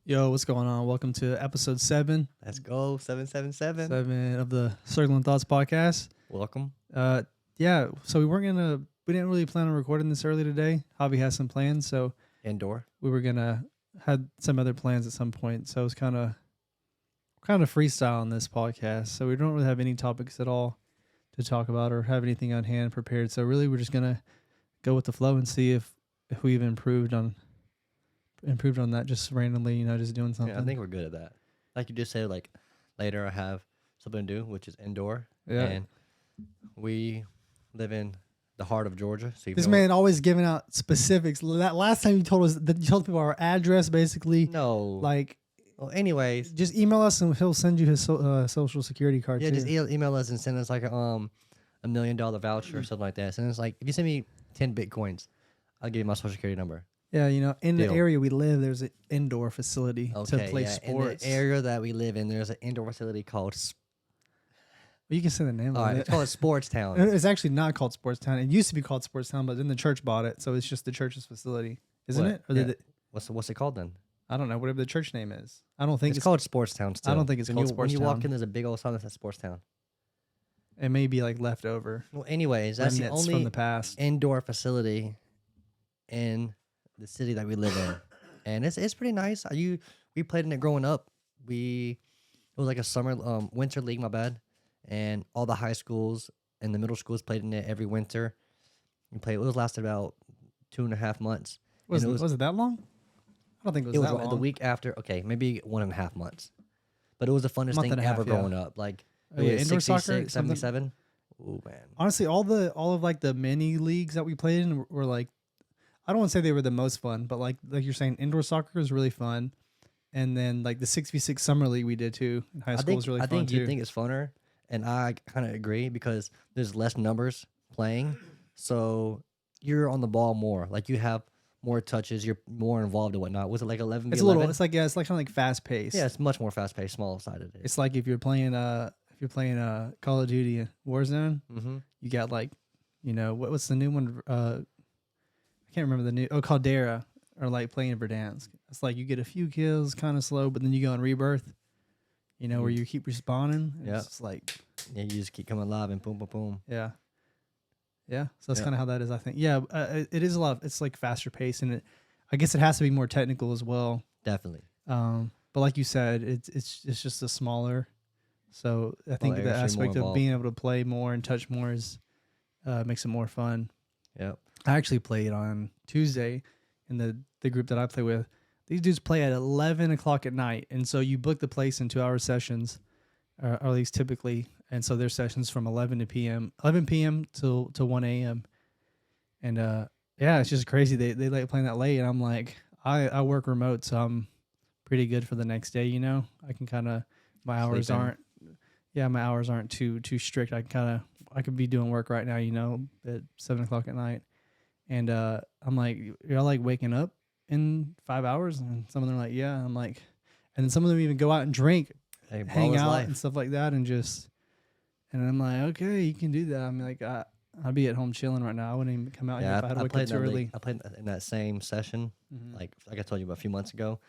Yo, what's going on? Welcome to episode 7. Let's go, 777. 7 of the Circling Thoughts podcast. Welcome. Yeah, so we didn't really plan on recording this early today. Javi has some plans, so Indoor. we were gonna had some other plans at some point. So it was kind of freestyle on this podcast. So we don't really have any topics at all to talk about or have anything on hand prepared. So really, we're just gonna go with the flow and see if we've improved on that just randomly, just doing something. Yeah, I think we're good at that. Like you just said, like later I have something to do, which is indoor. Yeah. And we live in the heart of Georgia. So This man always giving out specifics. That last time you told us that you told people our address, basically. No. Like, well, anyways, just email us and he'll send you his social security card. yeah, too. just email us and send us like a $1 million voucher or something like that. Send us like, if you send me 10 Bitcoins, I'll give you my social security number. Yeah, in Deal. the area we live, there's an indoor facility to play sports. In the area that we live in, there's an indoor facility called. Well, you can say the name All of right, it. it's called Sports Town. It's actually not called Sports Town. It used to be called Sports Town, but then the church bought it, so it's just the church's facility, isn't What? it? Or Yeah. What's it called then? I don't know, whatever the church name is. I don't think It's called Sports Town still. I don't think it's called Sports When you Town. walk in, there's a big old sign that says Sports Town. It may be like leftover. Well, anyways, that's the Remnants only from the past. indoor facility in the city that we live in, and it's pretty nice. We played in it growing up. It was like a summer winter league, my bad, and all the high schools and the middle schools played in it every winter. It was lasted about 2.5 months. Was it that long? I don't think it was that long. The week after. Okay, maybe 1.5 months, but it was the funnest Month thing and a half, ever yeah. growing up. Like Indoor soccer, 66, 77. Oh man. Honestly, all of like the mini leagues that we played in were like, I don't want to say they were the most fun, but like you're saying, indoor soccer is really fun. And then like the 6v6 summer league we did too in high school was really fun too. You think it's funner, and I kind of agree because there's less numbers playing, so you're on the ball more. Like you have more touches, you're more involved and whatnot. Was it like 11v11? It's like kind of like fast paced. Yeah, it's much more fast paced, small sided. It's like if you're playing Call of Duty Warzone, you got like, what's the new one? I can't remember the new. Oh, Caldera, or like playing Verdansk. It's like you get a few kills, kind of slow, but then you go on Rebirth. Where you keep respawning. Yeah. It's like, yeah, you just keep coming alive and boom, boom, boom. yeah. Yeah, so that's kind of how that is, I think. Yeah, it is a lot. It's like faster pace, and I guess it has to be more technical as well. Definitely. But like you said, it's just a smaller. So I think the aspect of being able to play more and touch more makes it more fun. Yep. I actually played on Tuesday in the group that I play with. These dudes play at 11 o'clock at night, and so you book the place in 2-hour sessions, or at least typically. And so their sessions from 11 p.m. till 1 a.m. And yeah, it's just crazy. They like playing that late, and I'm like, I work remote, so I'm pretty good for the next day. I can kind of my hours aren't too strict. I could be doing work right now, at 7 o'clock at night, and I'm like, y'all like waking up in 5 hours, and some of them are like, yeah. I'm like, and then some of them even go out and drink, hang out and stuff like that, and I'm like, okay, you can do that. I'm like, I'd be at home chilling right now. I wouldn't even come out here if I had to wake up too early. I played in that same session, like I told you about a few months ago,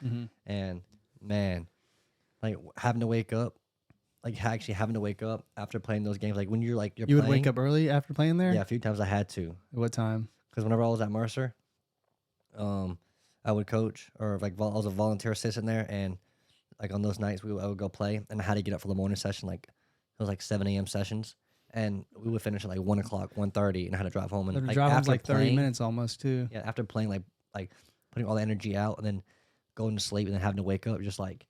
and man, like having to wake up, after playing those games, like when you're You playing, would wake up early after playing there? Yeah, a few times I had to. What time? Because whenever I was at Mercer, I would coach, or like I was a volunteer assistant there, and like on those nights I would go play, and I had to get up for the morning session. Like it was like 7 a.m. sessions, and we would finish at like 1 o'clock, 1:30, and I had to drive home. And The drive was like 30 minutes almost too. Yeah, after playing, like putting all the energy out, and then going to sleep, and then having to wake up, just like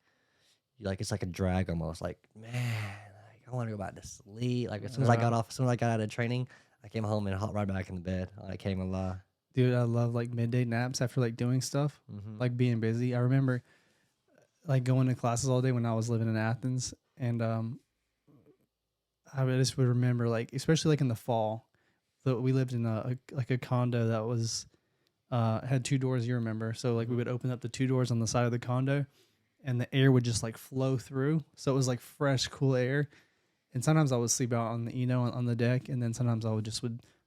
it's like a drag almost. Like, man, like I want to go back to sleep. Like as soon as I got out of training, I came home and hopped right back in the bed. I can't even lie. Dude, I love like midday naps after like doing stuff, like being busy. I remember like going to classes all day when I was living in Athens, and I just would remember, like, especially like in the fall, we lived in a condo that was had 2 doors. You remember? So like we would open up the 2 doors on the side of the condo, and the air would just like flow through. So it was like fresh, cool air. And sometimes I would sleep out on the on the deck, and then sometimes I would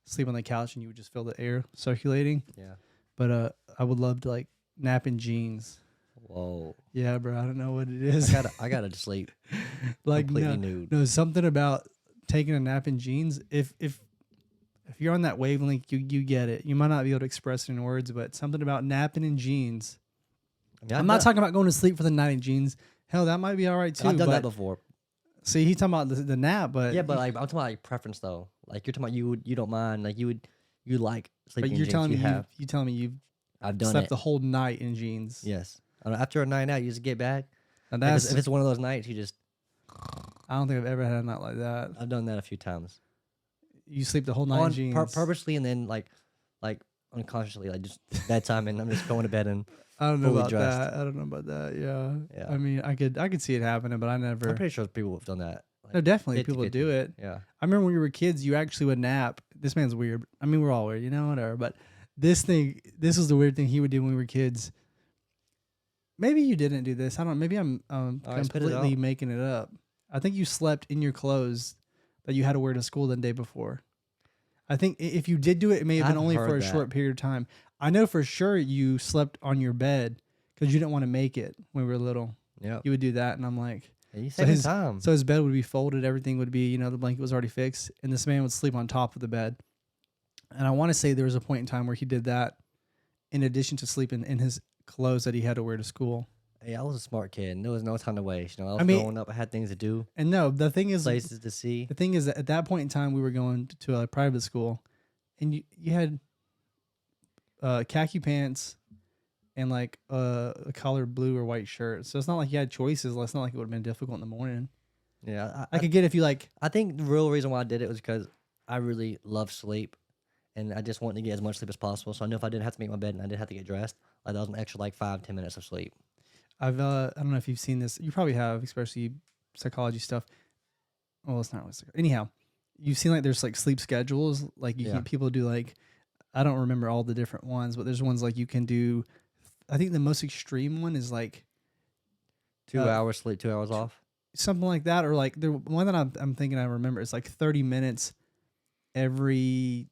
sleep on the couch, and you would just feel the air circulating. Yeah. But I would love to like nap in jeans. Whoa. Yeah, bro. I don't know what it I is. gotta sleep Like completely no, nude. no, something about taking a nap in jeans. If you're on that wavelength, you get it. You might not be able to express it in words, but something about napping in jeans. I mean, I'm not talking about going to sleep for the night in jeans. Hell, that might be all right too. I've done that but before. see, he's talking about the nap, but Yeah, but like I'm talking about like preference though. Like you're talking about you don't mind. Like you like but sleeping in you're jeans. telling me You have. you telling me you've I've done slept it. the whole night in jeans. Yes. After a night out, you just get back. And If it's one of those nights, you just. I don't think I've ever had a night like that. I've done that a few times. You sleep the whole night in jeans. Purposely and then like unconsciously, like just bedtime, and I'm just going to bed and I don't know fully about dressed. that. I don't know about that. Yeah. Yeah. I mean, I could see it happening, but I never. I'm pretty sure people have done that. Like, No, definitely 50-50. people do it. Yeah. I remember when we were kids, you actually would nap. This man's weird. I mean, we're all weird, whatever. But this was the weird thing he would do when we were kids. Maybe you didn't do this. I don't know. Maybe I'm right, spit it completely out. making it up. I think you slept in your clothes that you had to wear to school the day before. I think if you did do it, it may have been I've only for heard a that. short period of time. I know for sure you slept on your bed because you didn't want to make it when we were little. Yeah. You would do that, and I'm like, You so saving time. so his bed would be folded, everything would be, the blanket was already fixed, and this man would sleep on top of the bed. And I want to say there was a point in time where he did that in addition to sleeping in his clothes that he had to wear to school. Hey, I was a smart kid, and there was no time to waste. I was I mean- growing up. I had things to do, And no, the thing is places to see. that at that point in time we were going to a private school, and you had khaki pants and like a collared blue or white shirt. So it's not like you had choices. It's not like it would have been difficult in the morning. Yeah, I could get if you like. I think the real reason why I did it was because I really love sleep, and I just wanted to get as much sleep as possible. So I knew if I didn't have to make my bed and I didn't have to get dressed, like that was an extra like 5-10 minutes of sleep. I don't know if you've seen this. You probably have, especially psychology stuff. Well, it's not really anyhow. You've seen like there's like sleep schedules. Like people do like, I don't remember all the different ones, but there's ones like you can do. I think the most extreme one is like 2 hours sleep, 2 hours off. something like that, or like the one that I'm thinking I remember is like 30 minutes every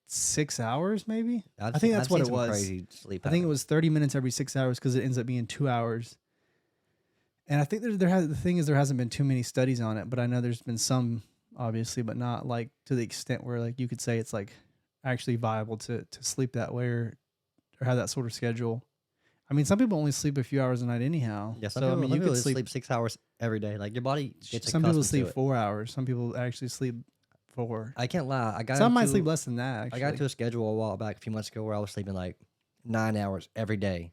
6 hours, maybe. I think that's what it was. Crazy sleep. I think it was 30 minutes every 6 hours because it ends up being 2 hours. And I think the thing is there hasn't been too many studies on it, but I know there's been some, obviously, but not like to the extent where like you could say it's like actually viable to sleep that way or have that sort of schedule. I mean, some people only sleep a few hours a night anyhow. Yeah, so I mean, you could sleep 6 hours every day. Like your body gets some people accustomed sleep to it. 4 hours. Some people actually sleep 4. I can't lie. Some might sleep less than that. Actually. I got into a schedule a while back, a few months ago, where I was sleeping like 9 hours every day.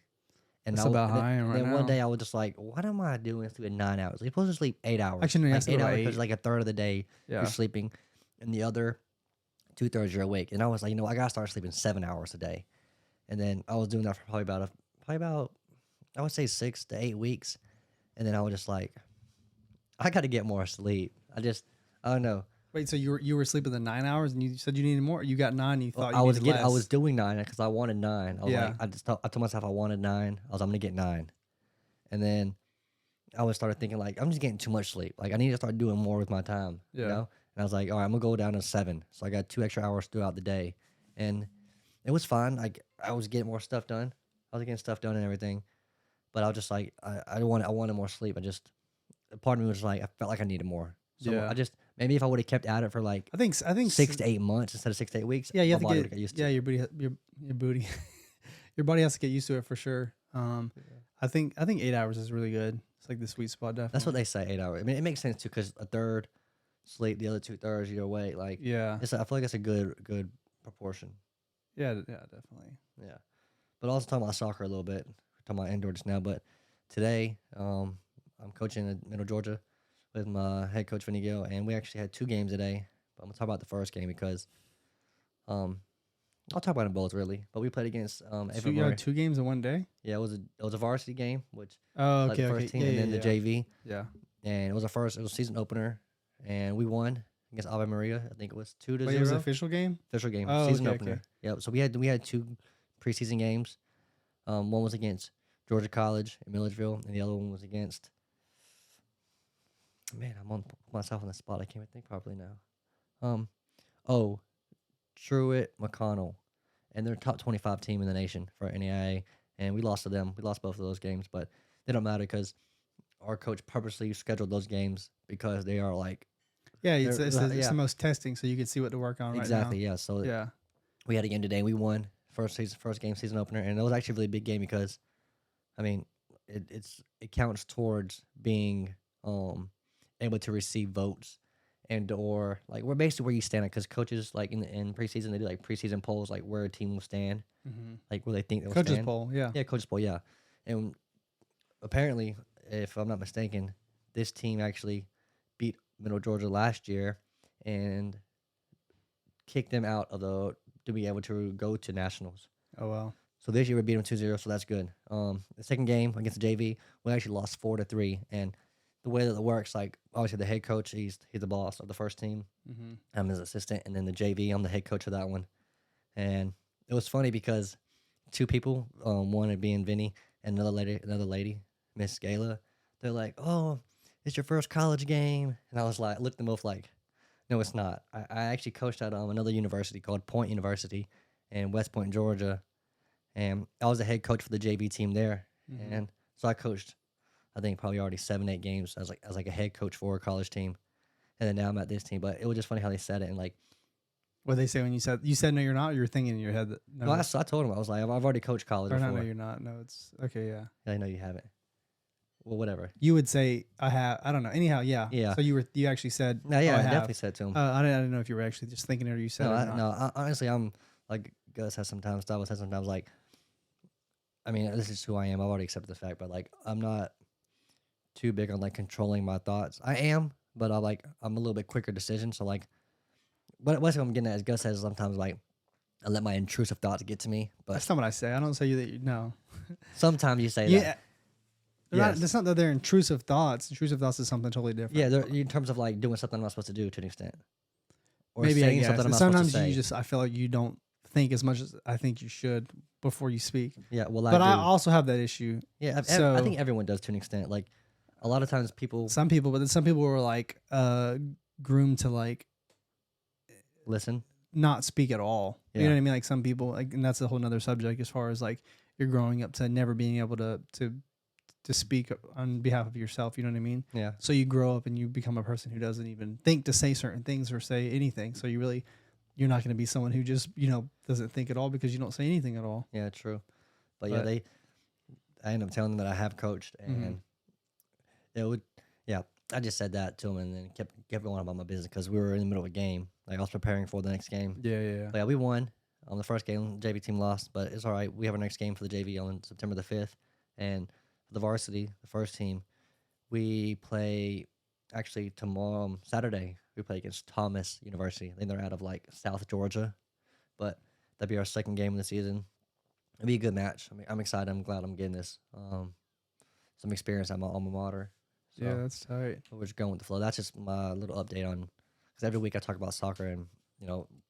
And That's about high and right then now. one day I was just like, what am I doing sleeping 9 hours? You're supposed to sleep 8 hours. Actually, no, you like have to sleep 8 about hours 8. because like a third of the day Yeah. you're sleeping, and the other 2/3 you're awake. And I was like, I gotta start sleeping 7 hours a day. And then I was doing that for probably about I would say 6 to 8 weeks. And then I was just like, I got to get more sleep. I don't know. Wait, so you were sleeping the 9 hours and you said you needed more? Or you got 9 and you thought I was needed less? I was doing 9 because I wanted 9. I was Yeah. like, I told myself I wanted 9. I'm gonna get 9. And then I started thinking like, I'm just getting too much sleep. Like I need to start doing more with my time. Yeah. And I was like, all right, I'm gonna go down to 7. So I got 2 extra hours throughout the day, and it was fine. Like I was getting more stuff done. I was getting stuff done and everything, but I was just like, I wanted more sleep. Part of me was like, I felt like I needed more. So Yeah. maybe if I would have kept at it for like I think 6 to 8 months instead of 6 to 8 weeks. Yeah, you have my to body get would used to yeah, it. your booty your body has to get used to it for sure. I think 8 hours is really good. It's like the sweet spot, definitely. That's what they say, 8 hours. I mean, it makes sense too because a third sleep, the other 2/3 you're awake. Like, Yeah. I feel like that's a good proportion. Yeah, definitely. Yeah, but also talking about soccer a little bit. We're talking about indoor just now, but today, I'm coaching in Middle Georgia with my head coach Vinny Gill, and we actually had 2 games today. But I'm gonna talk about the first game because, I'll talk about them both really. But we played against So Avery you Murray. had 2 games in one day? Yeah, it was a varsity game, which Oh, like okay, the first team, Yeah, and then yeah, the JV, Yeah. and it was a season opener, and we won against Ave Maria. I think it was 2-0. Wait, it was an official game? Official game, Oh, season okay, opener. okay. Yep. So we had 2 preseason games. One was against Georgia College in Milledgeville, and the other one was against. Man, I'm on myself on the spot. I can't even think properly now. Truett McConnell, and they're top 25 team in the nation for NAIA. and we lost to them. We lost both of those games, but they don't matter because our coach purposely scheduled those games because they are like Yeah, it's yeah, the most testing, so you can see what to work on exactly, right now. yeah. So Yeah. we had a game today. We won first game season opener, and it was actually a really big game because I mean it counts towards being able to receive votes and or like we're basically where you stand because coaches like in preseason they do like preseason polls like where a team will stand, Mm-hmm. like where they think they'll Coaches stand. poll, yeah. Yeah, coaches poll, yeah. And apparently, if I'm not mistaken, this team actually beat Middle Georgia last year and kicked them out of the to be able to go to nationals. Oh well. So this year we beat them 2-0, so that's good. The second game against the JV, we actually lost 4-3, and the way that it works, like obviously the head coach, he's the boss of the first team. Mm-hmm. I'm his assistant, and then the JV, I'm the head coach of that one. And it was funny because two people, one it being Vinny and another lady, Miss Gala, they're like, "Oh, it's your first college game," and I was like, looked them both like, "No, it's not. I actually coached at another university called Point University in West Point, Georgia, and I was the head coach for the JV team there, Mm-hmm. and so I coached, I think probably already 7-8 games as like a head coach for a college team, and then now I'm at this team. But it was just funny how they said it and like, What they say when you said no, you're not. Or you're thinking in your head that no, no, I told them I was like, I've already coached college or before. not. No, you're not. No, it's okay. Yeah. I know you haven't. Well, whatever. You would say I have. I don't know. Anyhow, yeah. Yeah. So you actually said. No, yeah, oh, I have. definitely said to him. I didn't know if you were actually just thinking it or you said No, it. Or not. honestly, I'm like Gus has sometimes, Davos has sometimes. Like, I mean, this is who I am. I've already accepted the fact, but like, I'm not too big on like controlling my thoughts. I am, but I'm a little bit quicker decision. So like, what I'm getting at is Gus says sometimes like I let my intrusive thoughts get to me, but That's not what I say. I don't say that. No. sometimes you say Yeah. that. Yes. It's not that they're intrusive thoughts. Intrusive thoughts is something totally different. Yeah, they're in terms of like doing something I'm not supposed to do to an extent, or Maybe I saying guess. something I'm And not supposed to sometimes say. I feel like you don't think as much as I think you should before you speak. Yeah, well, But I do. also have that issue. Yeah, I So- think everyone does to an extent. Like a lot of times people Some people, but then some people were like groomed to like listen. not speak at all. You know Yeah. what I mean? Like some people, like, and that's a whole nother subject as far as like you're growing up to never being able to speak on behalf of yourself. You know what I mean? Yeah, So you grow up and you become a person who doesn't even think to say certain things or say anything. So you're not going to be someone who just, doesn't think at all because you don't say anything at all. yeah, true. But yeah, But- I end up telling them that I have coached, and it would, yeah. I just said that to them, and then kept going about my business because we were in the middle of a game. Like I was preparing for the next game. Yeah. But yeah, we won. On the first game, JV team lost, but it's all right. We have our next game for the JV on September the 5th, and for the varsity, the first team, we play actually tomorrow, Saturday. We play against Thomas University. I think they're out of like South Georgia, but that'd be our second game of the season. It'd be a good match. I mean, I'm excited. I'm glad I'm getting this. Some experience at my alma mater. So Yeah, that's tight. we're just going with the flow. That's just my little update on, because every week I talk about soccer and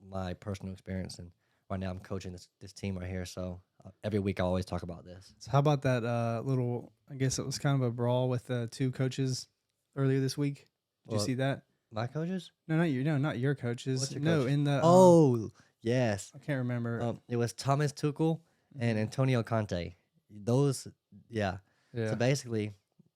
my personal experience, and right now I'm coaching this team right here. So every week I always talk about this. So how about that little, I guess it was kind of a brawl with two coaches earlier this week. Did you Well, see that? My coaches? No, not your coaches. What's your No, coach? in the Oh yes, I can't remember. it was Thomas Tuchel and Antonio Conte. Those, yeah. yeah. So basically,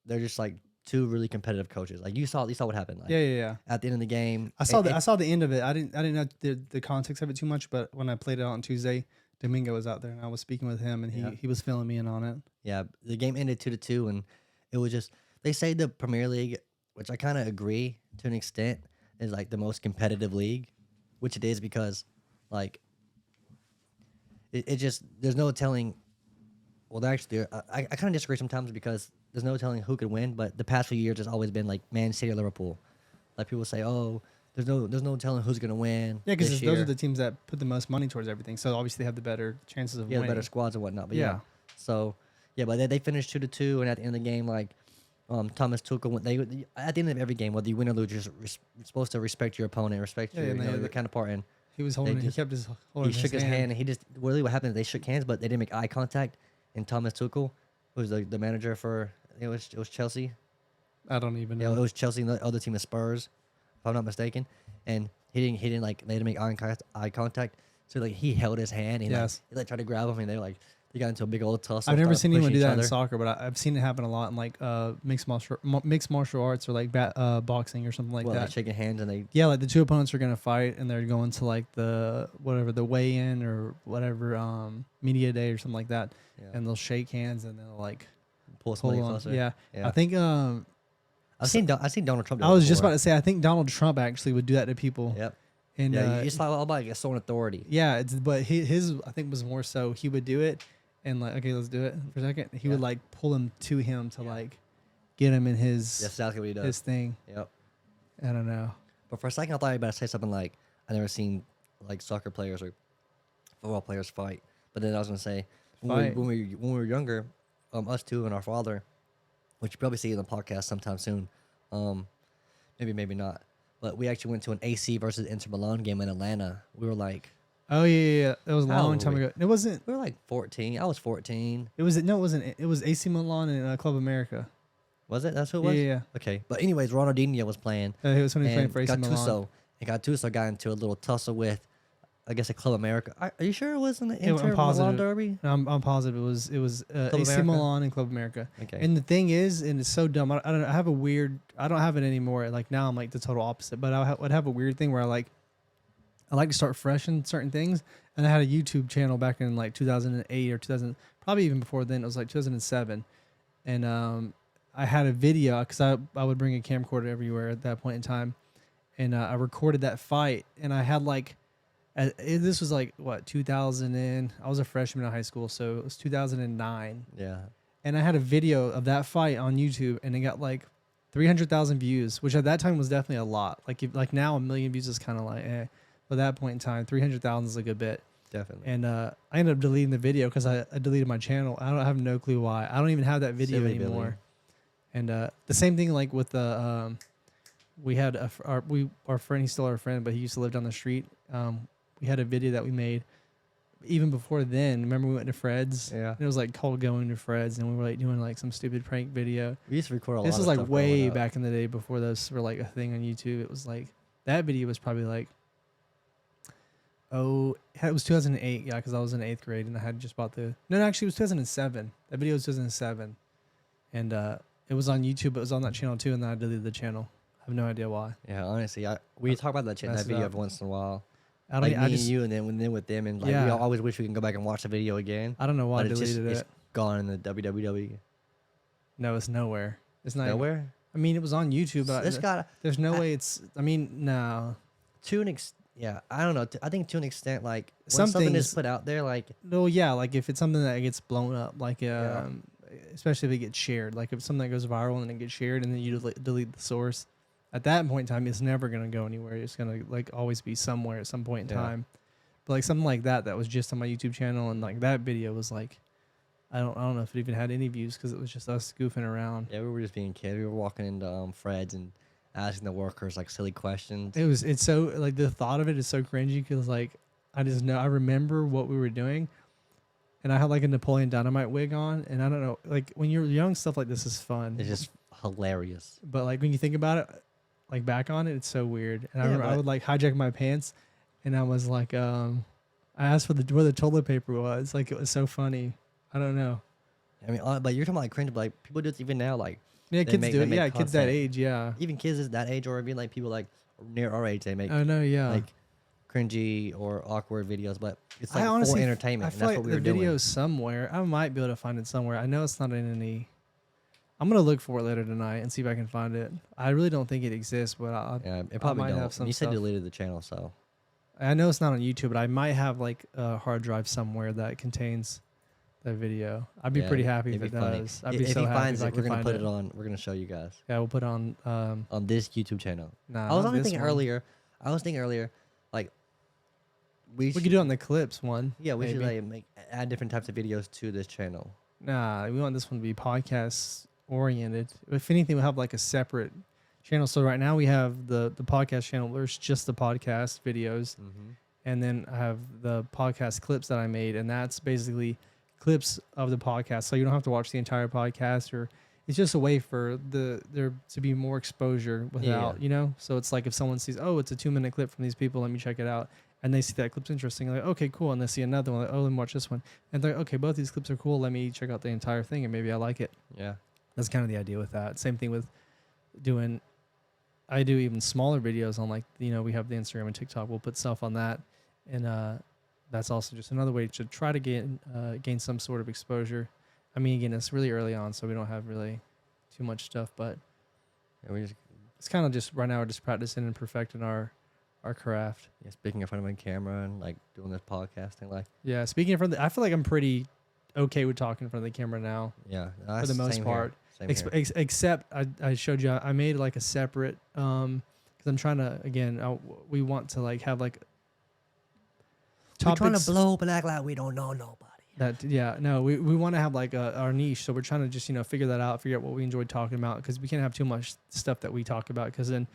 they're just like two really competitive coaches. Like you saw what happened. Like, Yeah. At the end of the game, I saw I saw the end of it. I didn't know the context of it too much, but when I played it out on Tuesday, Domingo was out there and I was speaking with him and he was filling me in on it. Yeah, the game ended 2-2, and it was just, they say the Premier League, which I kind of agree to an extent, is like the most competitive league, which it is because like it just, there's no telling. Well, actually, I kind of disagree sometimes because there's no telling who could win. But the past few years, it's always been like Man City or Liverpool. Like people say, oh, there's no telling who's gonna win. Yeah, because this those year. are the teams that put the most money towards everything. So obviously they have the better chances of the winning. better squads and whatnot. But Yeah. yeah. So yeah, but they finished 2-2, and at the end of the game, like Thomas Tuchel, at the end of every game, whether you win or lose, you're supposed to respect your opponent, respect Yeah, your, and your kind of part. And He was holding. He just- kept his he holding. shook his hand, and he just, really what happened is they shook hands, but they didn't make eye contact. And Thomas Tuchel, who was the manager for, it was Chelsea. I don't even Yeah, know. it was Chelsea, and the other team is Spurs, if I'm not mistaken. And he didn't like, they didn't make eye contact. So like he held his hand, and Yes. he tried to grab him, and they were like, They got into a big old tussle. I've never started seen anyone pushing do each that in other. soccer, but I've seen it happen a lot in like mixed martial arts or like boxing or something like Well, that. like shaking hands and they. Yeah, like the two opponents are gonna fight and they're going to like the weigh-in or whatever media day or something like that, Yeah. and they'll shake hands and they'll like Pull pull somebody on. closer. Yeah. Yeah. I think I've seen Donald Trump do I it was just before. about to say I think Donald Trump actually would do that to people. Yep. And Yeah, it's like all about assault authority. yeah, but his I think was more so he would do it and like okay, let's do it for a second. He would like pull him to him to like get him in his That's exactly what he does. his thing. Yep. I don't know. But for a second, I thought you were about to say something like, I never seen like soccer players or football players fight. But then I was gonna say when we were younger, us two and our father, which you probably see in the podcast sometime soon, maybe not. But we actually went to an AC versus Inter Milan game in Atlanta. We were like, Oh yeah. That was a How long old time were we? ago. It wasn't. we were like 14. I was 14. It wasn't. It was AC Milan and Club America. Was it? That's who it was. Yeah. Okay. But anyways, Ronaldinho was playing. It was when he was playing And for AC Milan. Gattuso got into a little tussle with, I guess, a Club America. Are you sure it wasn't the Yeah, I'm Inter Milan positive. derby? I'm positive it was Club AC America? Milan and Club America. Okay. And the thing is, and it's so dumb. I don't know. I have a weird. I don't have it anymore. Like now, I'm like the total opposite. But I would have a weird thing where I like to start fresh in certain things. And I had a YouTube channel back in like 2008 or 2000, probably even before then. It was like 2007, and I had a video because I would bring a camcorder everywhere at that point in time, and I recorded that fight. And I had like, this was like what 2000 and I was a freshman in high school, so it was 2009. Yeah. And I had a video of that fight on YouTube, and it got like 300,000 views, which at that time was definitely a lot. Like now, 1 million views is kind of like, eh. But at that point in time, 300,000 is a good bit. Definitely. And I ended up deleting the video because I deleted my channel. I have no clue why. I don't even have that video Silly anymore. Billy. And the same thing like with the we had our friend. He's still our friend, but he used to live down the street. We had a video that we made even before then. Remember we went to Fred's? Yeah. And it was like called Going to Fred's, and we were like doing like some stupid prank video. We used to record a lot This of was like stuff way growing up. back in the day before those were like a thing on YouTube. It was like that video was probably like it was 2008, yeah, because I was in 8th grade and I had just bought no, actually it was 2007. That video was 2007, and it was on YouTube. It was on that channel too, and then I deleted the channel. I have no idea why. Yeah, honestly, we talk about that Messed video up. every once in a while. I Like don't. me I just. and you, and then with them, and like we Yeah. always wish we can go back and watch the video again. I don't know why I But it's deleted just, it. it's gone in the www. No, it's nowhere. It's not. Nowhere. I mean, it was on YouTube, but It's got there's no way it's. I mean, no. to an yeah, I don't know. I think to an extent, like when Some something is things- put out there, like No, yeah, like if it's something that gets blown up, like especially if it gets shared, like if it's something that goes viral and it gets shared, and then you delete the source, at that point in time, it's never gonna go anywhere. It's gonna like always be somewhere at some point in Yeah. time. But like something like that was just on my YouTube channel, and like that video was like, I don't know if it even had any views because it was just us goofing around. yeah, we were just being kids. We were walking into Fred's and asking the workers like silly questions. It's so like the thought of it is so cringy because like I just know I remember what we were doing, and I had like a Napoleon Dynamite wig on, and I don't know, like when you're young, stuff like this is fun. It's just hilarious. But like when you think about it, like back on it, it's so weird. And I Yeah, remember I but- would like hijack my pants, and I was like, I asked for where the toilet paper was. Like it was so funny. I don't know. I mean, but you're talking about like cringe, but like people do it even now. Like Yeah, They kids make- do they it. make Yeah, kids that content. age. Yeah. even kids is that age, or even like people like near our age, they make Oh no. Yeah. like cringy or awkward videos. But it's I like honestly, for entertainment. I And feel that's like what we the were doing. video's somewhere. I might be able to find it somewhere. I know it's not in any. I'm gonna look for it later tonight and see if I can find it. I really don't think it exists, but Yeah, it probably might have don't. some You said stuff. you deleted the channel, so I know it's not on YouTube. But I might have like a hard drive somewhere that contains that video. I'd be yeah, pretty happy if it'd it be funny. does. I'd be If so he happy finds if I it, we're could gonna find put it. it on. We're gonna show you guys Yeah, we'll put it on. on this YouTube channel. Nah, I was not only this thinking one. earlier. like We could do it on the clips one. Yeah, we should maybe. like add different types of videos to this channel. Nah, we want this one to be podcast oriented. If anything, we'll have like a separate channel. So right now we have the podcast channel. There's just the podcast videos, and then I have the podcast clips that I made, and that's basically clips of the podcast. So you don't have to watch the entire podcast, or it's just a way for there to be more exposure without, Yeah. So it's like if someone sees, oh, it's a 2-minute clip from these people, let me check it out. and they see that clip's interesting, like, okay, cool, and they see another one, like, oh, let me watch this one, and they're like, okay, both these clips are cool. Let me check out the entire thing, and maybe I like it. Yeah. That's kind of the idea with that. Same thing with doing. I do even smaller videos on, like, we have the Instagram and TikTok. We'll put stuff on that, and that's also just another way to try to gain some sort of exposure. I mean, again, it's really early on, so we don't have really too much stuff, but it's kind of just right now we're just practicing and perfecting our craft. Yeah, speaking in front of a camera and like doing this podcasting, like Yeah, speaking in front of I feel like I'm pretty okay with talking in front of the camera now. Yeah, for the most part. Except I showed you I made like a separate because I'm trying to we want to like have like topics. We're trying topics to blow up and act like we don't know nobody. We want to have like our niche, so we're trying to just figure out what we enjoy talking about, because we can't have too much stuff that we talk about, because then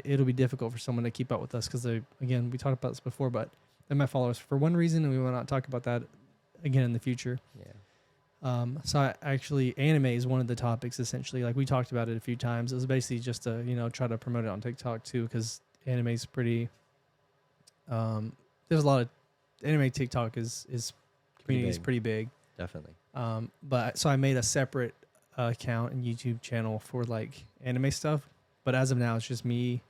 it'll be difficult for someone to keep up with us, because we talked about this before, but they might follow us for one reason and we will not talk about that again in the future. Yeah. So anime is one of the topics, essentially. Like, we talked about it a few times. It was basically just to, try to promote it on TikTok too, because anime is pretty, there's a lot of anime. TikTok is community is pretty big. Definitely. But so I made a separate account and YouTube channel for like anime stuff. But as of now, it's just me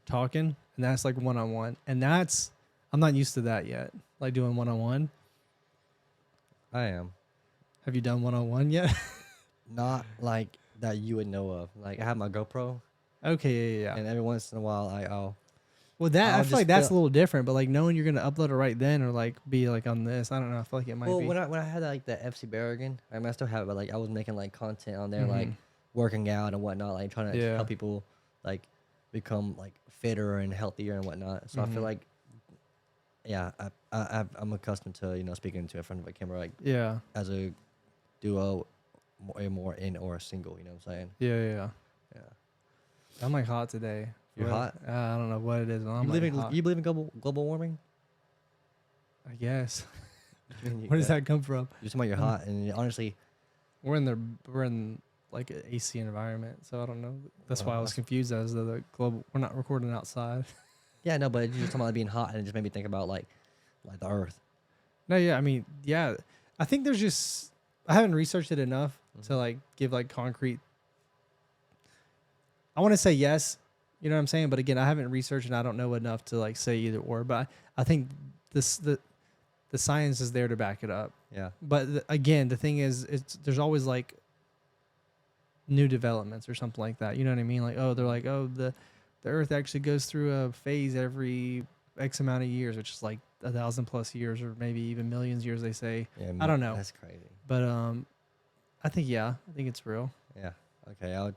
talking, and that's like one-on-one. And I'm not used to that yet. Like doing one-on-one. I am. Have you done one-on-one yet? Not like that you would know of. Like, I have my GoPro. Okay, yeah. And every once in a while, I feel like that's a little different. But like knowing you're gonna upload it right then, or like be like on this, I don't know. I feel like it might be. Well, when I had like the FC Berrigan, I still have it. But like, I was making like content on there, like working out and whatnot, like trying to help people like become like fitter and healthier and whatnot. So I feel like, I'm accustomed to speaking to in front of a camera, like as a duo, more in or a single. You know what I'm saying? Yeah. I'm like hot today. You're hot? I don't know what it is. You believe in global warming? I guess. Where does that come from? You're talking about you're hot, and honestly, we're in like an AC environment, so I don't know. That's why I was confused as the global. We're not recording outside. Yeah, no, but you're just talking about being hot, and it just made me think about like the Earth. No, yeah, I mean, yeah, I think there's just I haven't researched it enough to like give like concrete. I want to say yes, you know what I'm saying, but again, I haven't researched and I don't know enough to like say either or. But I think the science is there to back it up. Yeah. But again, the thing is, there's always like new developments or something like that. You know what I mean? Like, they're like, the Earth actually goes through a phase every X amount of years, which is like 1,000+ years, or maybe even millions years. They say. Yeah, I don't know. That's crazy. But I think it's real. Yeah. Okay.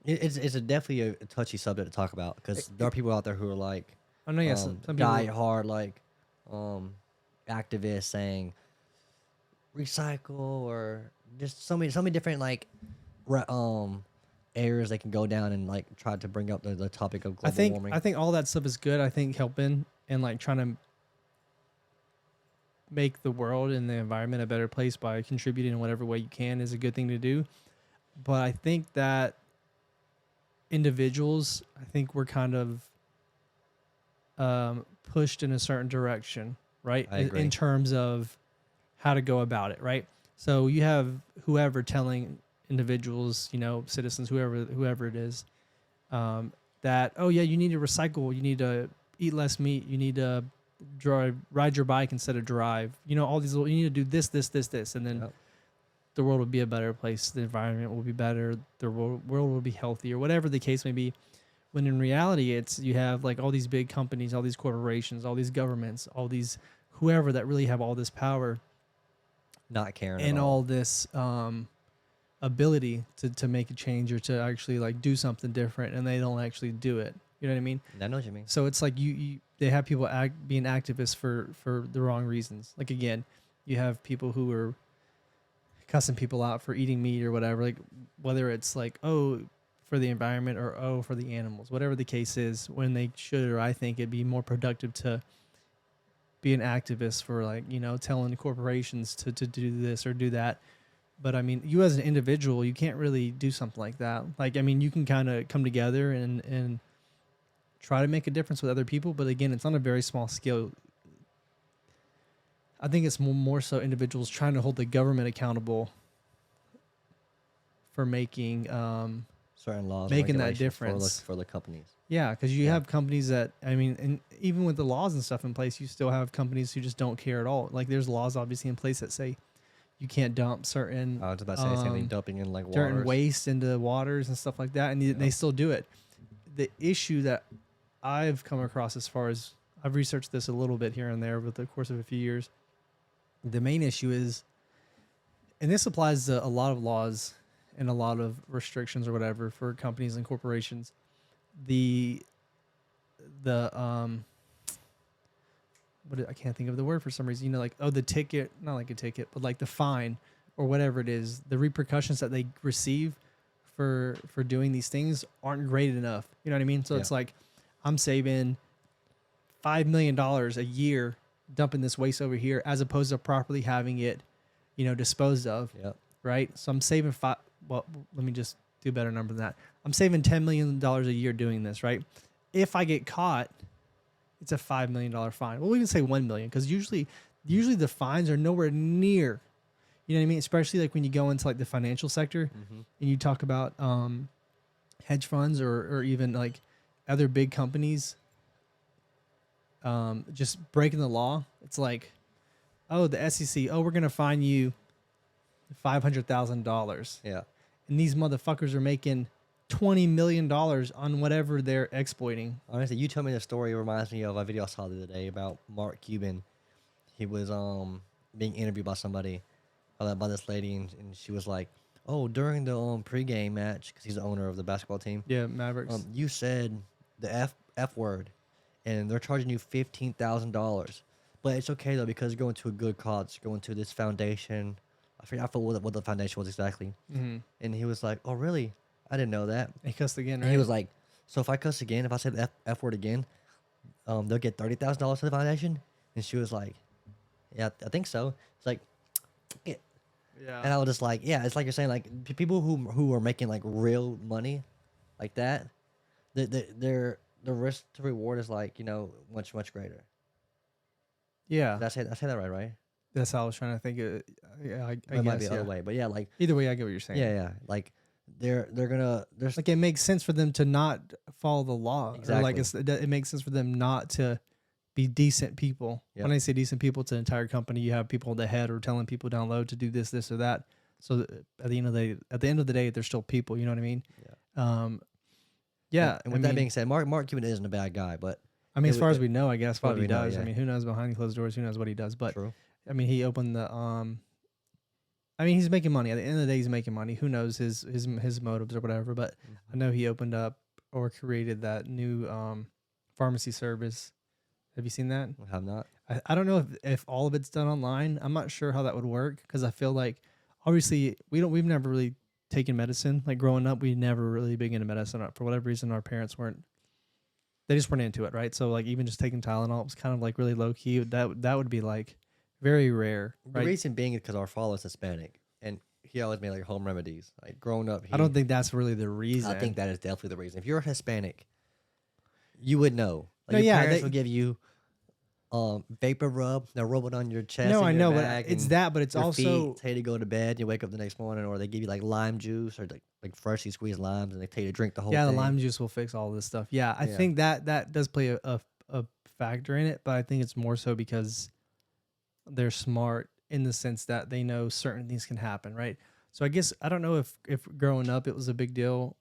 It's definitely a touchy subject to talk about, because there are people out there who are like, I know, yes, some people die hard, like activists saying recycle, or just so many different like areas they can go down and like try to bring up the topic of global warming. I think all that stuff is good. I think helping and like trying to make the world and the environment a better place by contributing in whatever way you can is a good thing to do. But I think that individuals, I think we're kind of pushed in a certain direction, right? I agree. In terms of how to go about it, right? So you have whoever telling individuals, citizens, whoever it is, that, you need to recycle, you need to eat less meat, you need to ride your bike instead of drive, all these you need to do this, and then the world will be a better place, the environment will be better, the world will be healthier, whatever the case may be. When in reality, you have like all these big companies, all these corporations, all these governments, all these whoever that really have all this power, not caring, and all this ability to make a change or to actually like do something different, and they don't actually do it. You know what I mean? I know what you mean. So it's like they have people being activists for the wrong reasons. Like, again, you have people who are cussing people out for eating meat or whatever, like whether it's like, for the environment, or for the animals, whatever the case is, when they should, or I think it'd be more productive to be an activist for like, telling corporations to do this or do that. But I mean, you as an individual, you can't really do something like that. Like, I mean, you can kind of come together and try to make a difference with other people, but again, it's on a very small scale. I think it's more so individuals trying to hold the government accountable for making certain laws, making that regulations difference for the companies. Yeah, because you have companies that, I mean, and even with the laws and stuff in place, you still have companies who just don't care at all. Like there's laws obviously in place that say you can't dump certain I was about to say something, dumping in like certain waters. waste into waters and stuff like that, and they still do it. The issue that I've come across, as far as I've researched this a little bit here and there over the course of a few years, the main issue is, and this applies to a lot of laws and a lot of restrictions or whatever for companies and corporations, I can't think of the word for some reason. You know, like, oh, the ticket, not like a ticket, but like the fine or whatever it is, the repercussions that they receive for doing these things aren't great enough. You know what I mean? So it's like, I'm saving $5 million a year dumping this waste over here, as opposed to properly having it, you know, disposed of. Yep. Right. So I'm saving let me just do a better number than that. I'm saving $10 million a year doing this, right? If I get caught, it's a $5 million fine. Well, we can say $1 million, because usually the fines are nowhere near, you know what I mean? Especially like when you go into like the financial sector and you talk about hedge funds or even like other big companies just breaking the law. It's like, oh, the SEC, oh, we're going to fine you $500,000. Yeah. And these motherfuckers are making $20 million on whatever they're exploiting. Honestly, you tell me the story. It reminds me of a video I saw the other day about Mark Cuban. He was being interviewed by somebody, by this lady, and she was like, "Oh, during the pregame match, because he's the owner of the basketball team. Yeah, Mavericks. You said the F word, and they're charging you $15,000, but it's okay though, because you're going to a good cause. You're going to this foundation. I forgot what the foundation was exactly." Mm-hmm. And he was like, "Oh, really? I didn't know that." He cussed again, right? And he was like, "So if I cuss again, if I say the F word again, they'll get $30,000 to the foundation?" And she was like, "Yeah, I think so." It's like, yeah. And I was just like, yeah, it's like you're saying, like people who are making like real money, like that, the risk to reward is like, you know, much greater. Yeah, Did I say that right? that's how I was trying to think of it. Yeah, I It guess, might be the other way, but yeah, like Either way, I get what you're saying. yeah, like there's like it makes sense for them to not follow the law. Exactly. Or like it makes sense for them not to be decent people. Yep. When I say decent people, it's an entire company. You have people at the head or telling people down low to do this or that. So at the end of the day, they're still people. You know what I mean? Yeah. Yeah. And with that being said, Mark Cuban isn't a bad guy, but I mean, as far as we know, I guess what he does. Yeah. I mean, who knows behind closed doors? Who knows what he does? But true. I mean, he opened the. I mean, he's making money. At the end of the day, he's making money. Who knows his motives or whatever? But I know he opened up or created that new pharmacy service. Have you seen that? I have not. I don't know if all of it's done online. I'm not sure how that would work, because I feel like obviously we've never really taken medicine. Like growing up, we never really big into medicine. For whatever reason, our parents they just weren't into it, right? So like even just taking Tylenol was kind of like really low key. That would be like very rare. The right? reason being is because our father is Hispanic, and he always made like home remedies. Like growing up, I don't think that's really the reason. I think that is definitely the reason. If you're Hispanic, you would know. Like No, your yeah, parents would give you vapor rub. They'll rub it on your chest. No, and I your know, but back it's and that. But it's your also feet. Tell you to go to bed. You wake up the next morning, or they give you like lime juice or like freshly squeezed limes, and they tell you to drink the whole thing. the lime juice will fix all this stuff. Yeah, I think that does play a factor in it, but I think it's more so because they're smart in the sense that they know certain things can happen, right? So I guess I don't know if growing up it was a big deal.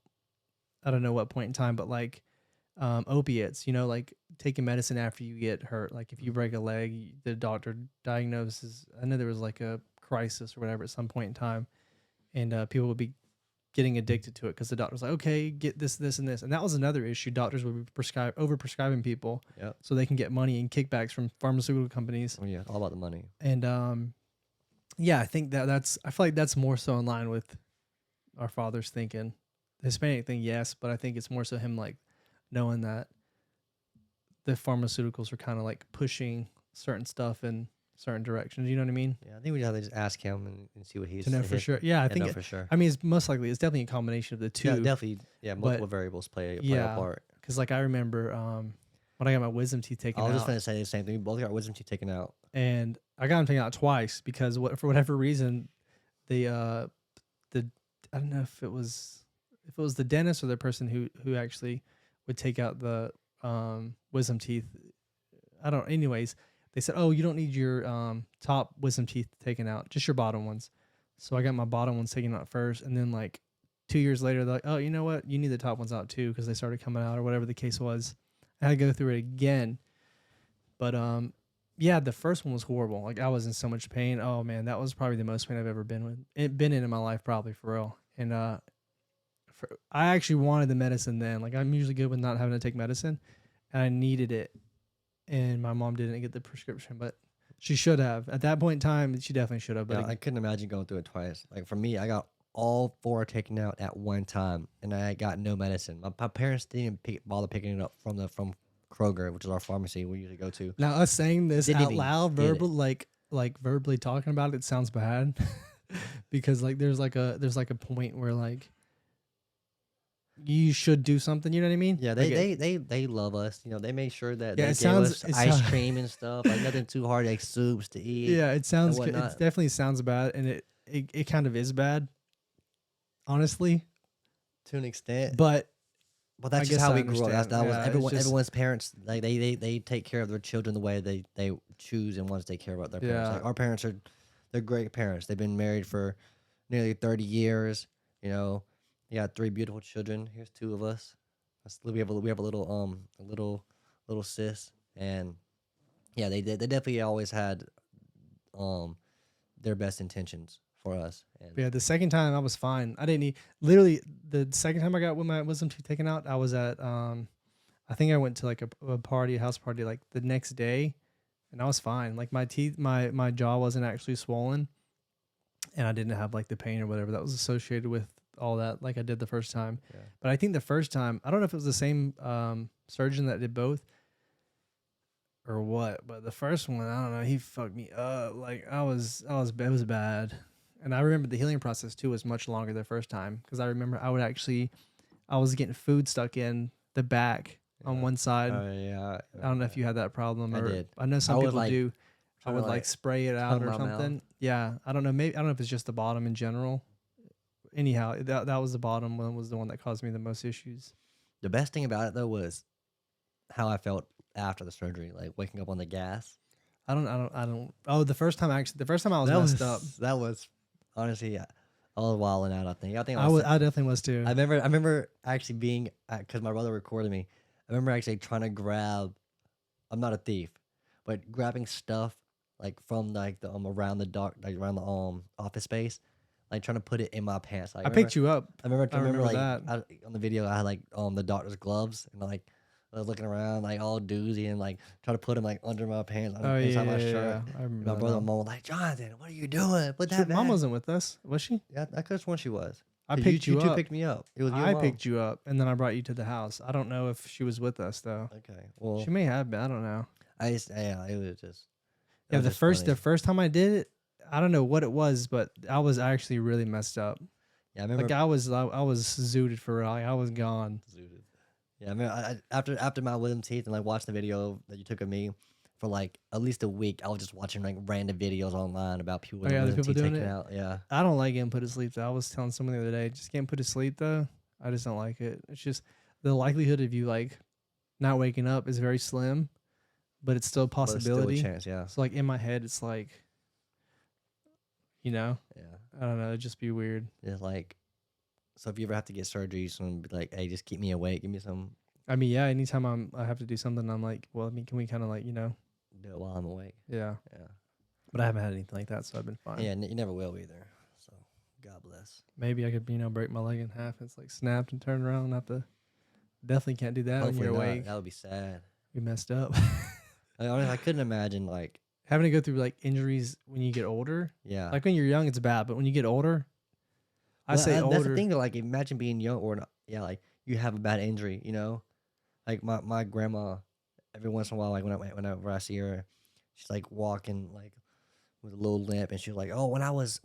I don't know what point in time, but like opiates, you know, like taking medicine after you get hurt. Like if you break a leg, the doctor diagnoses. I know there was like a crisis or whatever at some point in time, and people would be getting addicted to it because the doctor's like, okay, get this, and this. And that was another issue. Doctors would be over-prescribing people so they can get money and kickbacks from pharmaceutical companies. Oh, yeah, all about the money. And yeah, I think I feel like that's more so in line with our father's thinking. The Hispanic thing, yes, but I think it's more so him like knowing that the pharmaceuticals are kind of like pushing certain stuff in certain directions. You know what I mean? Yeah, I think we have to just ask him and see what he's to know for sure. Yeah, I think for sure. I mean, it's definitely a combination of the two. Yeah, definitely. Yeah, multiple variables play a part. because like I remember when I got my wisdom teeth I taken was just out, gonna say the same thing. We both got wisdom teeth taken out. and I got them taken out twice because for whatever reason, the I don't know if it was the dentist or the person who actually would take out the wisdom teeth. I don't. Anyways, they said, "Oh, you don't need your top wisdom teeth taken out, just your bottom ones." So I got my bottom ones taken out first, and then like 2 years later, they're like, "Oh, you know what? You need the top ones out too," because they started coming out or whatever the case was. I had to go through it again, but yeah, the first one was horrible. Like I was in so much pain. Oh man, that was probably the most pain I've ever been in my life, probably for real. And I actually wanted the medicine then. Like I'm usually good with not having to take medicine, and I needed it. And my mom didn't get the prescription, but she should have. At that point in time, she definitely should have. But Yeah, I couldn't imagine going through it twice. Like for me, I got all four taken out at one time, and I got no medicine. My parents didn't even bother picking it up from Kroger, which is our pharmacy we usually go to. now us saying this Didn't out even loud, get it. verbal, like verbally talking about it sounds bad, because like there's like a point where like you should do something. You know what I mean? Yeah, Like they love us. You know, they make sure that Yeah, they it gave us it ice sounds- cream and stuff, like nothing too hard, like soups to eat. Yeah, it sounds. It whatnot. definitely sounds bad, and it kind of is bad, honestly. To an extent. But Well, that's I just guess how I we grew up. understand. That was Yeah, it's everyone. just- Everyone's parents, like they take care of their children the way they choose and want to take care of their parents. Yeah. Like our parents they're great parents. They've been married for nearly 30 years. You know, they got 3 beautiful children. Here's 2 of us. We have a little sis, and yeah, they definitely always had their best intentions for us. And yeah, the second time I was fine. I didn't need literally the second time I got my wisdom teeth taken out. I was at I think I went to like a party, a house party, like the next day, and I was fine. Like my teeth, my jaw wasn't actually swollen, and I didn't have like the pain or whatever that was associated with all that, like I did the first time. Yeah. But I think the first time, I don't know if it was the same surgeon that did both or what, but the first one, I don't know, he fucked me up. Like it was bad. And I remember the healing process too was much longer the first time, because I remember I was getting food stuck in the back on one side. yeah, I don't know if you had that problem. I or did. I know some I would, people like, do. I trying would to, like like, spray it out tongue or my mouth. something. Yeah, I don't know. Maybe I don't know if it's just the bottom in general. Anyhow, that was the bottom one, was the one that caused me the most issues. The best thing about it though was how I felt after the surgery, like waking up on the gas. I don't. Oh, the first time I was messed up. That was honestly, I was wilding out. I think I definitely was too. I remember actually being, because my brother recorded me. I remember actually trying to grab. I'm not a thief, but grabbing stuff like from like the around the dark, like around the office space, like trying to put it in my pants. Like, I picked you up. I remember like that. on the video I had like the doctor's gloves, and like I was looking around like all doozy and like trying to put them like under my pants, inside my shirt. I remember My that brother now. and mom were like, Jonathan, what are you doing? Put She- that back. Mom wasn't with us, was she? Yeah, I could have sworn she was. I 'Cause picked you two up. picked me up. It was you and I Mom. picked you up, and then I brought you to the house. I don't know if she was with us though. Okay, well, She may have been. I don't know. yeah, it was just. it Yeah, was the just first funny. the first time I did it, I don't know what it was, but I was actually really messed up. Yeah, I remember. Like I was zooted for real. Like, I was gone. Zooted. Yeah, I remember after my wisdom teeth and like watching the video that you took of me for like at least a week, I was just watching like random videos online about people with Oh, yeah, their the wisdom people teeth doing taken it? out. Yeah, I don't like getting put to sleep though. I was telling someone the other day, just getting put to sleep though. I just don't like it. It's just the likelihood of you like not waking up is very slim, but it's still a but it's still a possibility. chance. Yeah, So like in my head, it's like, yeah. I don't know, it'd just be weird. It's like, so if you ever have to get surgery, someone be like, "Hey, just keep me awake. Give me some. I mean, yeah, anytime I have to do something, I'm like, well, I mean, can we kind of like, Do it while I'm awake." yeah. Yeah, But I haven't had anything like that, so I've been fine. yeah. You never will either. So, God bless. Maybe I could, break my leg in half. It's like snapped and turned around. And have to. Definitely can't do that Hopefully when you're not. awake. That would be sad. You messed up. I couldn't imagine like, Having to go through like injuries when you get older. yeah. Like when you're young, it's bad, but when you get older, I say older. That's the thing. Though, like, imagine being young or not. Yeah, like you have a bad injury. You know, like my grandma. Every once in a while, like whenever I see her, she's like walking like with a little limp, and she's like, "Oh, when I was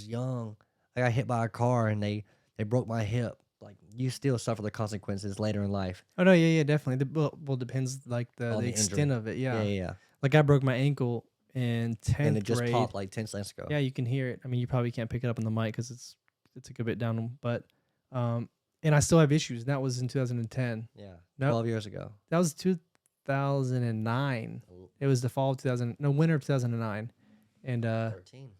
young, I got hit by a car, and they broke my hip like you still suffer the consequences later in life Oh no, yeah, definitely. Well, depends like the on the extent injury. of it. Yeah, Yeah. yeah, yeah. Like I broke my ankle in And 10th it just grade. popped like 10 seconds ago. Yeah, you can hear it. I mean, you probably can't pick it up on the mic because it's a good bit down, but and I still have issues. That was in 2010. Yeah, Nope. 12 years ago. That was 2009. Ooh, It was the fall of 2000, no, winter of 2009, and 13.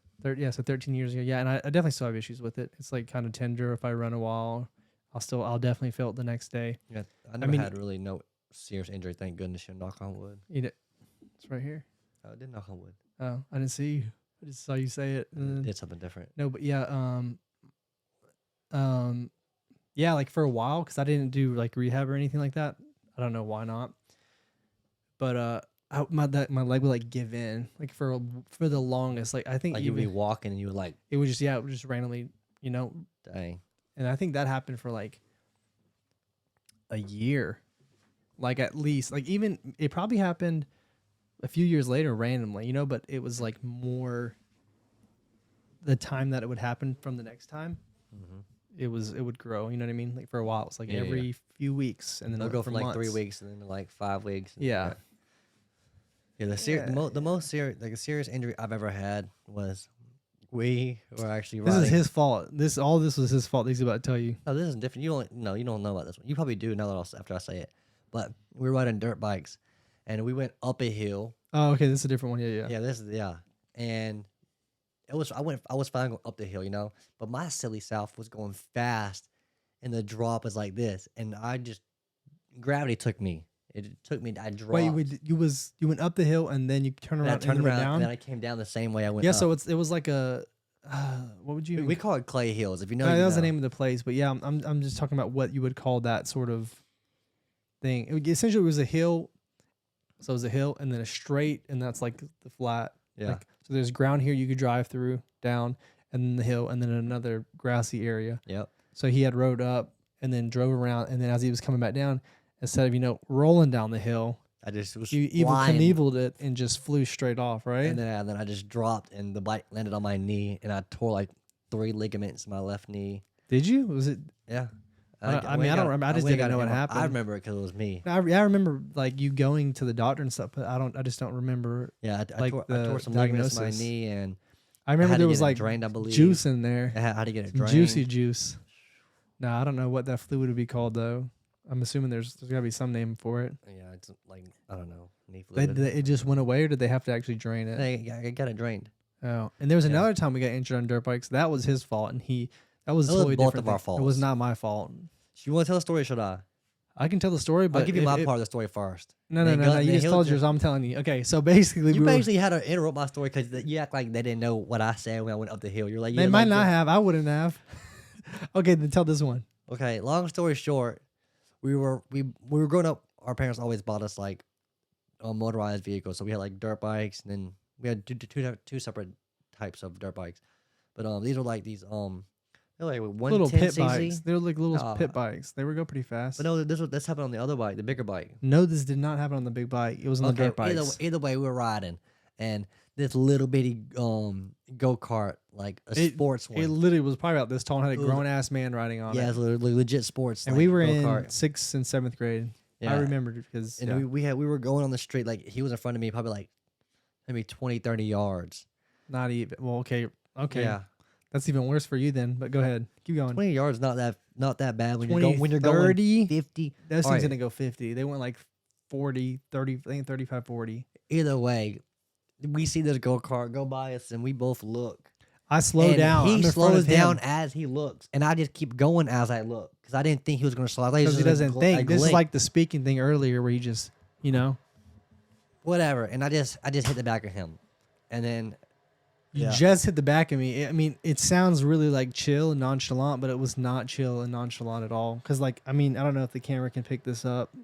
so 13 years ago. Yeah, and I definitely still have issues with it. It's like kind of tender. If I run a while, I'll definitely feel it the next day. Yeah, I never mean, had really no serious injury. Thank goodness. You knock on wood. Eat it. It's right here. I did knock on wood. Oh, I didn't see you. I just saw you say it. I did something different. No, but yeah, yeah, like for a while, because I didn't do like rehab or anything like that. I don't know why not. But my leg would like give in like for the longest. Like I think Like you'd be walking and you would like, it would just randomly, dang. And I think that happened for like a year, like at least. Like even it probably happened a few years later randomly, but it was like more the time that it would happen from the next time. Mm-hmm. It would grow. You know what I mean? Like for a while, it was like Yeah, every few weeks, and then They'll go for from like months. 3 weeks and then to like 5 weeks. Yeah. Yeah, the most serious, like a serious injury I've ever had was we were actually This riding. is his fault. All this was his fault. He's about to tell you. No, this is different. You don't know about this one. You probably do now that after I say it. But we were riding dirt bikes, and we went up a hill. Oh, okay, this is a different one. Yeah. Yeah, and I was fine going up the hill, but my silly self was going fast, and the drop was like this, and gravity took me. It took me. I dropped. Wait, you went up the hill and then you turned around. And I turned and went around, down? and then I came down the same way I went. Yeah, up. so it was like a what would you? We call it Clay Hills. If you know, that you was the know. name of the place, but yeah, I'm just talking about what you would call that sort of thing. Essentially, it was a hill. So it was a hill and then a straight, and that's like the flat. Yeah. Like, so there's ground here you could drive through down, and then the hill, and then another grassy area. Yep. So he had rode up and then drove around, and then as he was coming back down, instead of rolling down the hill, I just was you Evil flying, Knieveled it and just flew straight off, right? and then I just dropped, and the bike landed on my knee, and I tore like 3 ligaments in my left knee. Did you? Was it? Yeah. I don't remember. I just didn't know what happened. I remember it because it was me. I remember like you going to the doctor and stuff, but I just don't remember. Yeah, I like tore some ligaments in my knee, and I remember had to there get was it like drained, I believe. juice in there. I had to get it Some drained. juicy juice. No, I don't know what that fluid would be called though. I'm assuming there's got to be some name for it. Yeah, it's like I don't know, knee fluid. It just went away, or did they have to actually drain it? I got it drained. Oh, and there was another time we got injured on dirt bikes. That was his fault, and that was totally both different. of our thing. faults. It was not my fault. You want to tell the story, or should I? I can tell the story, but I'll give you my part of the story first. No. You just told yours. I'm telling you. Okay, so basically, You basically had to interrupt my story because you act like they didn't know what I said when I went up the hill. You're like, they might not have. I wouldn't have. Okay, then tell this one. Okay, long story short, we were growing up. Our parents always bought us like motorized vehicles, so we had like dirt bikes, and then we had two separate types of dirt bikes. But these were like these they're like Little pit 110cc. bikes. They were like little pit bikes. They would go pretty fast. But no, this happened on the other bike, the bigger bike. No, this did not happen on the big bike. It was on the dirt bikes. Either way, we were riding, and this little bitty go kart, like sports one. It literally was probably about this tall and had a grown ass man riding on it. Yeah, it's legit sports. And like, we were go-kart. in 6th and 7th grade. Yeah. I remember because And we were going on the street, like he was in front of me, probably like maybe 20, 30 yards. not even. Well, okay. Yeah, That's even worse for you then. But go ahead, keep going. 20 yards not that bad when 20, you're 30? going 50. Those All things right. didn't go 50. They went like 40, 30, I think 35, 40. Either way, we see this go kart go by us, and we both look. I slow And down. He I'm in front slows of him. down as he looks, and I just keep going as I look because I didn't think he was going to slow. Because he doesn't think. This is like the speaking thing earlier where he just, whatever. And I just hit the back of him, and then You just hit the back of me. I mean, it sounds really like chill and nonchalant, but it was not chill and nonchalant at all. Because, I don't know if the camera can pick this up.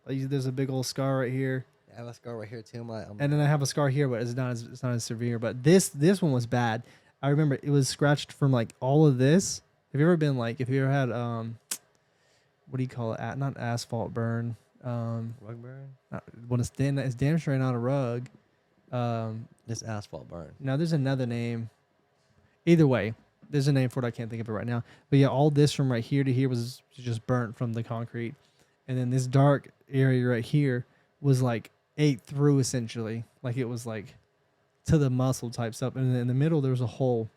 Like, there's a big old scar right here. I have a scar right here too. And then I have a scar here, but it's not as severe. But this one was bad. I remember it was scratched from like all of this. Have you ever been if you ever had what do you call it? Not asphalt burn. Rug burn. When it's damn sure not a rug. This asphalt burn. No, there's another name. Either way, There's a name for it. I can't think of it right now. But yeah, all this from right here to here was just burnt from the concrete. And then this dark area right here was like ate through essentially. Like it was like to the muscle type stuff. And then in the middle, there was a hole.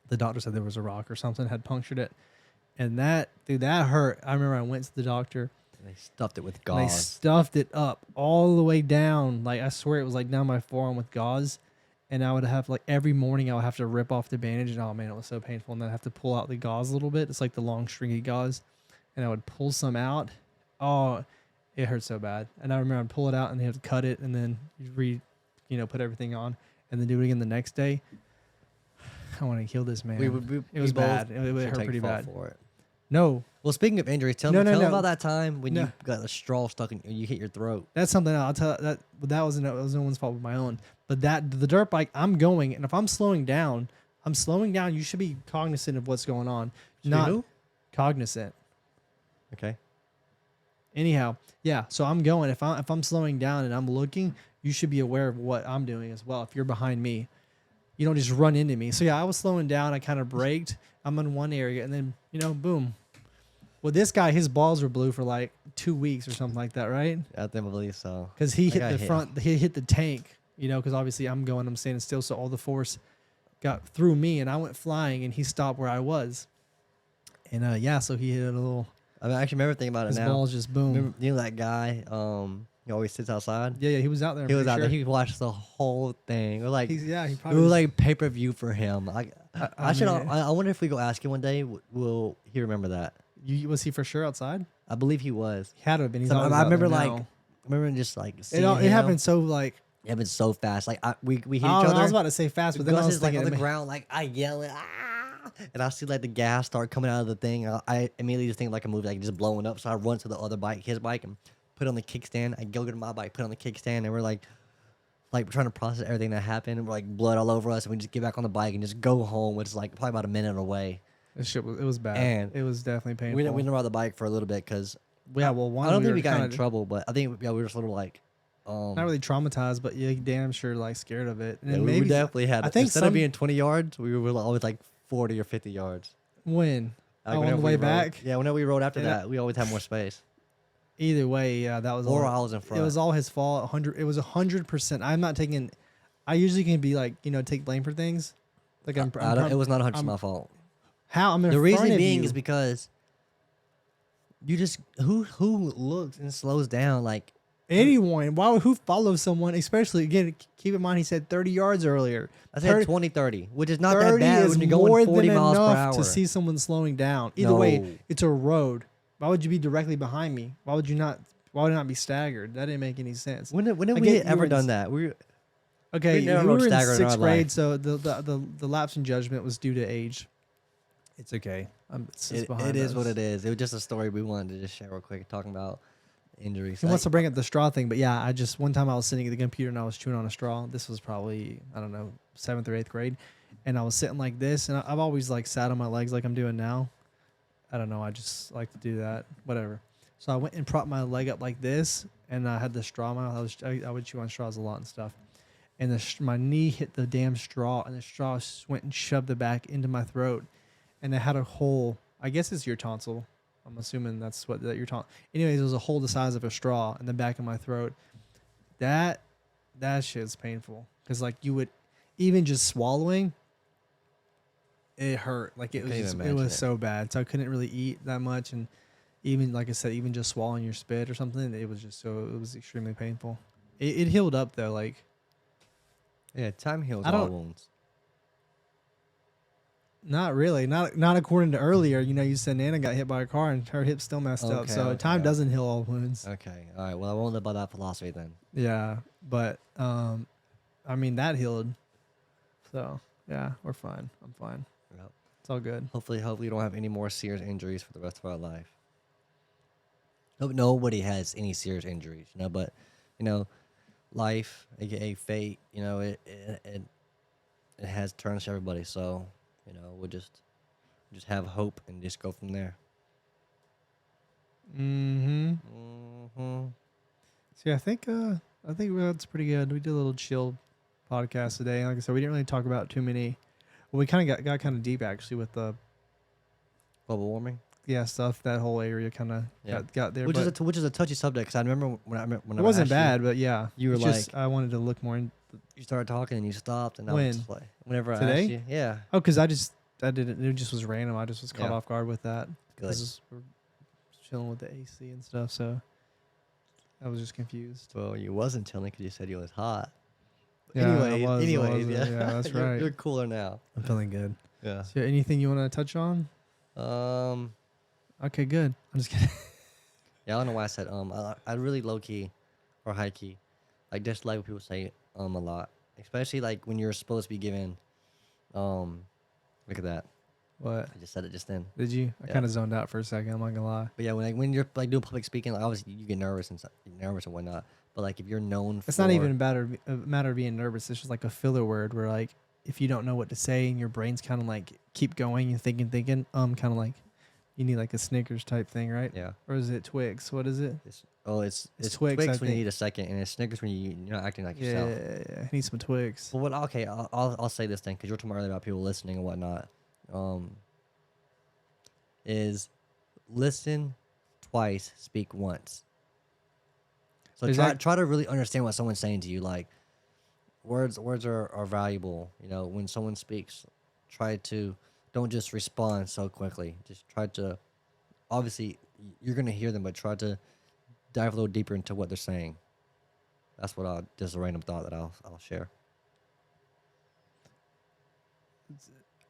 The doctor said there was a rock or something had punctured it. And that hurt. I remember I went to the doctor. They stuffed it with And they gauze. stuffed it up all the way down. Like I swear it was like down my forearm with gauze. And I would have like every morning I would have to rip off the bandage. And oh man, it was so painful. And then I have to pull out the gauze a little bit. It's like the long stringy gauze. And I would pull some out. Oh, it hurt so bad. And I remember I'd pull it out and they have to cut it and then put everything on and then do it again the next day. I want to kill this man. It was bad. It hurt pretty bad. For it. No. Well, speaking of injuries, tell me about that time when you got a straw stuck in you hit your throat. That's something I'll tell. That was no one's fault but my own. But the dirt bike, I'm going, and if I'm slowing down. You should be cognizant of what's going on. Not cognizant. Okay. Anyhow, yeah. So I'm going. If I'm slowing down and I'm looking, you should be aware of what I'm doing as well. If you're behind me, you don't just run into me. So yeah, I was slowing down. I kind of braked. I'm in one area, and then boom. Well, this guy, his balls were blue for like 2 weeks or something like that, right? I think I believe so. Because he hit the front. He hit the tank. Because obviously I'm standing still, so all the force got through me, and I went flying, and he stopped where I was. And so he hit a little. I actually remember thinking about it his now. His balls just boom. Remember that guy? He always sits outside. Yeah, he was out there. He was out there. He watched the whole thing. Or like, he probably. It was like pay-per-view for him. I wonder if we go ask him one day. Will he remember that? Was he for sure outside? I believe he was. He had to have been. He's I remember just like seeing it happened so like. It happened so fast. Like we hit each other. I was about to say fast, but then I was like on the ground, like I yelling, and I see like the gas start coming out of the thing. I immediately just think like a movie, like just blowing up. So I run to the other bike, his bike, and put on the kickstand. I go to my bike, put on the kickstand, and we're like trying to process everything that happened. And we're like blood all over us, and we just get back on the bike and just go home, which is like probably about a minute away. This shit was bad. And it was definitely painful. We didn't ride the bike for a little bit because I don't think we got in trouble, but I think we were just a little like. Not really traumatized, but yeah, damn sure like scared of it. And yeah, maybe we definitely had. I think instead of being 20 yards, we were always like 40 or 50 yards. When? On the way back? Yeah, whenever we rode after that, we always had more space. Either way, yeah, that was. Or I was in front. It was all his fault. It was 100%. I'm not taking. I usually can be like take blame for things. Like it was not 100% my fault. How? I'm in the front reason of being you. is because you just who looks and slows down like. Anyone. Who follows someone, especially, again, keep in mind he said 30 yards earlier. I said 20-30, which is not that bad when you're going 40 miles per hour. To see someone slowing down. Either way, it's a road. Why would you be directly behind me? Why would it not be staggered? That didn't make any sense. When have we ever done that? We were in 6th grade, so the lapse in judgment was due to age. It's okay. It is what it is. It was just a story we wanted to just share real quick, talking about injuries. He wants to bring up the straw thing, but yeah, one time I was sitting at the computer and I was chewing on a straw. This was probably, I don't know, 7th or 8th grade. And I was sitting like this, and I've always like sat on my legs like I'm doing now. I don't know. I just like to do that. Whatever. So I went and propped my leg up like this, and I had the straw in my mouth. I would chew on straws a lot and stuff. And my knee hit the damn straw, and the straw went and shoved it back into my throat. And it had a hole. I guess it's your tonsil. I'm assuming that's what your tonsil. Anyways, it was a hole the size of a straw in the back of my throat. That shit's painful. Because like you would, even just swallowing, it hurt. Like it was so bad. So I couldn't really eat that much, and even like I said, even just swallowing your spit or something, it was extremely painful. It healed up though, like. Yeah, time heals all wounds. Not really. Not according to earlier. You said Nana got hit by a car and her hip still messed up. So time doesn't heal all wounds. Okay. All right. Well, I won't live by that philosophy then. Yeah, but I mean that healed. So yeah, we're fine. I'm fine. Yep. It's all good. Hopefully we don't have any more serious injuries for the rest of our life. Nobody has any serious injuries, but life, aka fate, it has turns to everybody. So. We'll just have hope and just go from there. See, I think that's pretty good. We did a little chill podcast today. Like I said, we didn't really talk about too many Well, we kind of got kind of deep actually with the Global warming. stuff. That whole area kind of Yeah. got there. Which But is which is a touchy subject, because I remember when it wasn't bad, but yeah, you were it's like, just I wanted to look more in you started talking and you stopped, and I When? was just like, whenever I Today? asked you, yeah, Oh, because I didn't. It just was random. I just was caught Yeah. off guard with that. good. 'Cause we're chilling with the AC and stuff, so I was just confused. Well, you wasn't chilling because you said you was hot. Yeah, I Anyways, was, yeah, yeah, that's you're, right. You're cooler now. I'm feeling good. Yeah. So, anything you want to touch on? Um. Okay, good. I'm just kidding. Yeah, I don't know why I said I really low key or high key, like dislike when people say a lot, especially like when you're supposed to be given look at that. What I just said it just then. did you? I Yeah. kind of zoned out for a second. I'm not gonna lie. But yeah, when you're like doing public speaking, like obviously you get nervous and whatnot. But like if you're known It's for, not even a matter of being nervous. It's just like a filler word where like if you don't know what to say and your brain's kind of like keep going and thinking, kind of like you need like a Snickers type thing, right? yeah. Or is it Twix? What is it? It's Twix, I when you think. need a second, and it's Snickers when you're not acting like Yeah, yourself. I need some Twix. But I'll say this thing because you were talking earlier about people listening and whatnot. Is listen twice, speak once. So try to really understand what someone's saying to you. Like words are valuable. You know, when someone speaks, try to don't just respond so quickly. Just try to obviously you're gonna hear them, but try to dive a little deeper into what they're saying. That's what just a random thought that I'll share.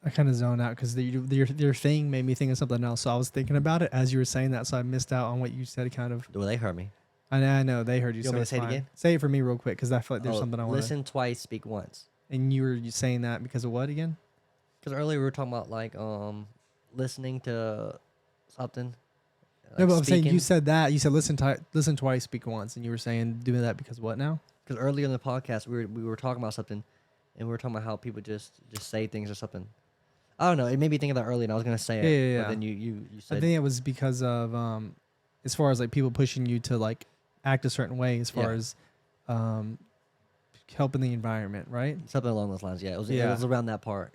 I kind of zoned out because your thing made me think of something else. So I was thinking about it as you were saying that, so I missed out on what you said. Kind of. Well, they heard me. I know they heard you. You want me to it's say it fine. again? Say it for me real quick because I feel like there's something I want to. Listen twice, speak once. And you were saying that because of what again? Because earlier we were talking about like listening to something. No, but I'm saying you speaking. said that. You said listen twice, speak once, and you were saying doing that because what now? Because earlier in the podcast we were talking about something, and we were talking about how people just say things or something. I don't know. It made me think of that earlier, and I was gonna say it. Yeah. But then you said I think it was because of as far as like people pushing you to like act a certain way, as far Yeah. as helping the environment, right? something along those lines. Yeah, it was Yeah. around that part.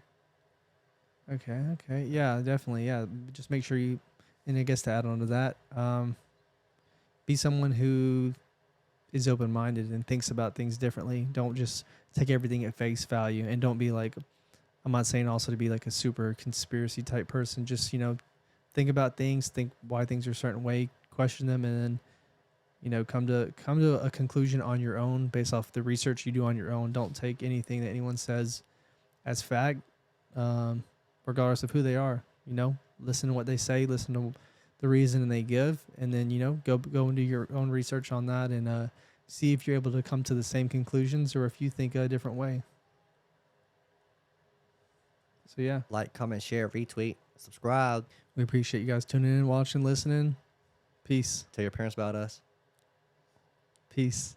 Okay. Yeah, definitely. Yeah. Just make sure you, and I guess to add on to that, be someone who is open-minded and thinks about things differently. Don't just take everything at face value, and don't be like, I'm not saying also to be like a super conspiracy type person. Just, think about things, think why things are a certain way, question them, and then, come to a conclusion on your own based off the research you do on your own. Don't take anything that anyone says as fact, regardless of who they are. Listen to what they say, listen to the reason they give, and then go and do your own research on that, and see if you're able to come to the same conclusions or if you think a different way. So yeah, Like, comment, share, retweet, subscribe. we appreciate you guys tuning in, watching, listening. Peace. Tell your parents about us. Peace.